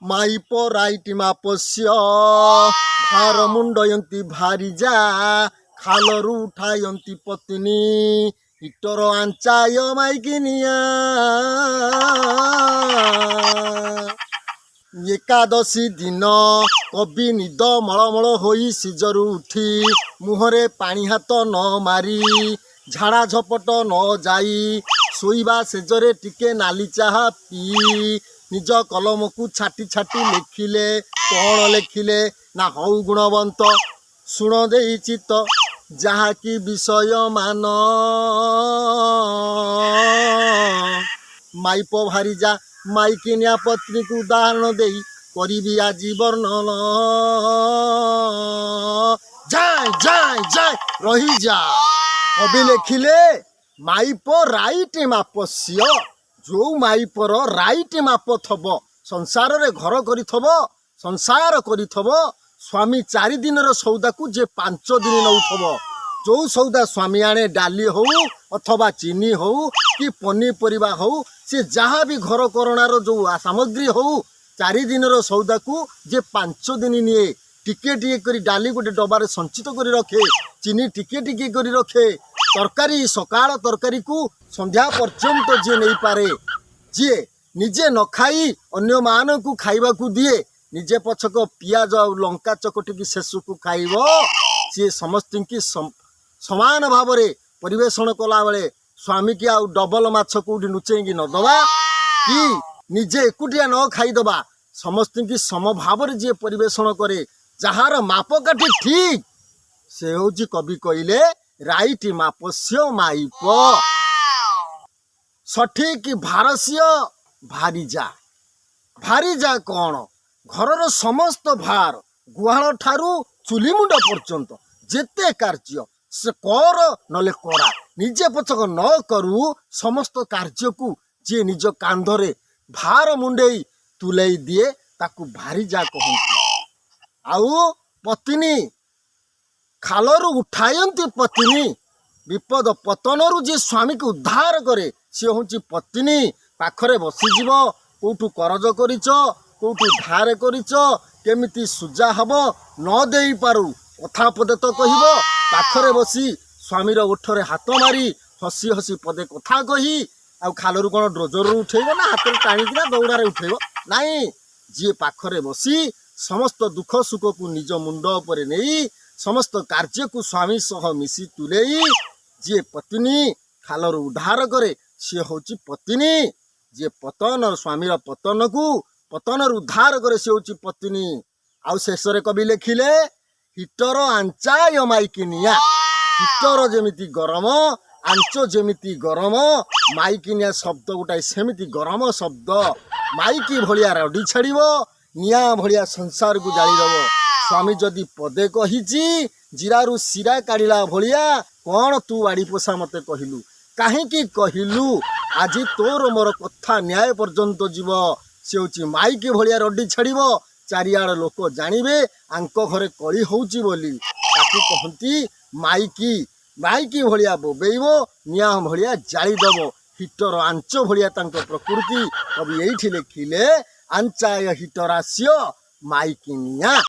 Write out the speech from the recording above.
ମାଇପ ରାଇଟି ମାପସ୍ୟ ଭାର ମୁଣ୍ଡୟନ୍ତି ଭାରିଜା ଖାଲରୁ ଉଠାୟନ୍ତି ପତ୍ନୀ ହିଟର ଆଞ୍ଚାୟ ମାଇକିନିଆ। ଏକାଦଶୀ ଦିନ କବି ନିଦ ମଳମଳ ହୋଇ ସିଜରୁ ଉଠି ମୁହଁରେ ପାଣି ହାତ ନ ମାରି ଝାଡ଼ା ଝପଟ ନ ଯାଇ ଶୋଇବା ସେଜରେ ଟିକେ ନାଲି ଚାହା ପିଇ ନିଜ କଲମକୁ ଛାଟି ଛାଟି ଲେଖିଲେ। କ'ଣ ଲେଖିଲେ ନା ହଉ ଗୁଣବନ୍ତ ଶୁଣ ଦେଇଛି ତ ଯାହାକି ବିଷୟ ମାନ ମାଇପ ଭାରିଜା ମାଇକିନିଆ ପତ୍ନୀକୁ ଉଦାହରଣ ଦେଇ କରିବି ଆଜି ବର୍ଣ୍ଣନ। ଯାଏ ଯାଏ ଯାଏ ରହିଯା। କବି ଲେଖିଲେ ମାଇପ ରାଇଟି ମାପସ୍ୟ। ଯେଉଁ ମାଇପର ରାଇଟି ମାପ ଥବ ସଂସାରରେ ଘର କରିଥବ ସଂସାର କରିଥବ ସ୍ୱାମୀ 4 ଦିନର ସଉଦାକୁ ଯେ 5 ଦିନ ନେଉଥବ। ଯେଉଁ ସଉଦା ସ୍ୱାମୀ ଆଣେ ଡାଲି ହଉ ଅଥବା ଚିନି ହଉ କି ପନିପରିବା ହଉ ସେ ଯାହା ବି ଘର କରଣାର ଯେଉଁ ସାମଗ୍ରୀ ହଉ 4 ଦିନର ସଉଦାକୁ ଯେ 5 ଦିନ ନିଏ। ଟିକେ ଟିକେ କରି ଡାଲି ଗୋଟେ ଡବାରେ ସଞ୍ଚିତ କରି ରଖେ, ଚିନି ଟିକେ ଟିକେ କରି ରଖେ, ତରକାରୀ ସକାଳ ତରକାରୀକୁ ସନ୍ଧ୍ୟା ପର୍ଯ୍ୟନ୍ତ ଯିଏ ନେଇପାରେ, ଯିଏ ନିଜେ ନ ଖାଇ ଅନ୍ୟମାନଙ୍କୁ ଖାଇବାକୁ ଦିଏ, ନିଜେ ପଛକ ପିଆଜ ଆଉ ଲଙ୍କା ଚକଟିକି ଶେଷକୁ ଖାଇବ, ସିଏ ସମସ୍ତଙ୍କୁ ସମାନ ଭାବରେ ପରିବେଷଣ କଲାବେଳେ ସ୍ୱାମୀକି ଆଉ ଡବଲ ମାଛ କେଉଁଠି ଲୁଚେଇକି ନ ଦେବା କି ନିଜେ ଏକୁଟିଆ ନ ଖାଇଦେବା, ସମସ୍ତଙ୍କୁ ସମଭାବରେ ଯିଏ ପରିବେଷଣ କରେ, ଯାହାର ମାପକାଠି ଠିକ୍, ସେ ହେଉଛି କବି କହିଲେ ରାଇଟି ମାପସ୍ୟ ମାଇପ। ସଠିକ୍ ଭାରସ୍ୟ ଭାରିଜା। ଭାରିଜା କ'ଣ? ଘରର ସମସ୍ତ ଭାର ଗୁହାଳ ଠାରୁ ଚୁଲି ମୁଣ୍ଡ ପର୍ଯ୍ୟନ୍ତ ଯେତେ କାର୍ଯ୍ୟ ସେ କର ନହେଲେ କରା, ନିଜେ ପଛକ ନ କରୁ ସମସ୍ତ କାର୍ଯ୍ୟକୁ ଯିଏ ନିଜ କାନ୍ଧରେ ଭାର ମୁଣ୍ଡେଇ ତୁଲେଇ ଦିଏ ତାକୁ ଭାରିଜା କହନ୍ତି। ଆଉ ପତ୍ନୀ ଖାଲରୁ ଉଠାୟନ୍ତି ପତ୍ନୀ, ବିପଦ ପତନରୁ ଯିଏ ସ୍ୱାମୀକୁ ଉଦ୍ଧାର କରେ ସିଏ ହେଉଛି ପତ୍ନୀ। ପାଖରେ ବସିଯିବ, କେଉଁଠୁ କରଜ କରିଛ, କେଉଁଠୁ ଧାର କରିଛ, କେମିତି ସୁଜା ହେବ ନ ଦେଇପାରୁ କଥା ପଦେ ତ କହିବ। ପାଖରେ ବସି ସ୍ୱାମୀର ଓଠରେ ହାତ ମାରି ହସି ହସି ପଦେ କଥା କହି, ଆଉ ଖାଲରୁ କ'ଣ ଡ୍ରୋଜରରୁ ଉଠେଇବ ନା ହାତରେ ଟାଣିକିନା ଦୌଡ଼ାରେ ଉଠେଇବ? ନାଇଁ, ଯିଏ ପାଖରେ ବସି ସମସ୍ତ ଦୁଃଖ ସୁଖକୁ ନିଜ ମୁଣ୍ଡ ଉପରେ ନେଇ ସମସ୍ତ କାର୍ଯ୍ୟକୁ ସ୍ୱାମୀ ସହ ମିଶି ତୁଲେଇ ଯିଏ ପତ୍ନୀ ଖାଲରୁ ଉଦ୍ଧାର କରେ ସିଏ ହେଉଛି ପତ୍ନୀ। ଯିଏ ସ୍ୱାମୀର ପତନରୁ ଉଦ୍ଧାର କରେ ସିଏ ହେଉଛି ପତ୍ନୀ। ଆଉ ଶେଷରେ କବି ଲେଖିଲେ ହିଟର ଆଞ୍ଚାୟ ମାଇକିନିଆ। ହିଟର ଯେମିତି ଗରମ, ଆଞ୍ଚ ଯେମିତି ଗରମ, ମାଇକିନିଆ ଶବ୍ଦ ଗୋଟାଏ ସେମିତି ଗରମ ଶବ୍ଦ। ମାଇକି ଭଳିଆ ରଡ଼ି ଛାଡ଼ିବ, ନିଆଁ ଭଳିଆ ସଂସାରକୁ ଜାଳିଦେବ। ସ୍ୱାମୀ ଯଦି ପଦେ କହିଛି ଜିରାରୁ ଶିରା କାଢ଼ିଲା ଭଳିଆ, କ'ଣ ତୁ ବାଡ଼ି ପୋଷା ମୋତେ କହିଲୁ, କାହିଁକି କହିଲୁ, ଆଜି ତୋର ମୋର କଥା ନ୍ୟାୟ ପର୍ଯ୍ୟନ୍ତ ଯିବ। ସେ ହେଉଛି ମାଇକି ଭଳିଆ ରଡ଼ି ଛାଡ଼ିବ, ଚାରିଆଡ଼ ଲୋକ ଜାଣିବେ ଆଙ୍କ ଘରେ କଳି ହେଉଛି ବୋଲି। ତାକୁ କହନ୍ତି ମାଇକି। ମାଇକି ଭଳିଆ ବୋବେଇବ, ନିଆଁ ଭଳିଆ ଜାଳିଦେବ। ହିଟର ଆଞ୍ଚ ଭଳିଆ ତାଙ୍କ ପ୍ରକୃତି। କବି ଏଇଠି ଲେଖିଲେ ଆଞ୍ଚାୟ ହିଟରାସ୍ୟ ମାଇକିନିଆ।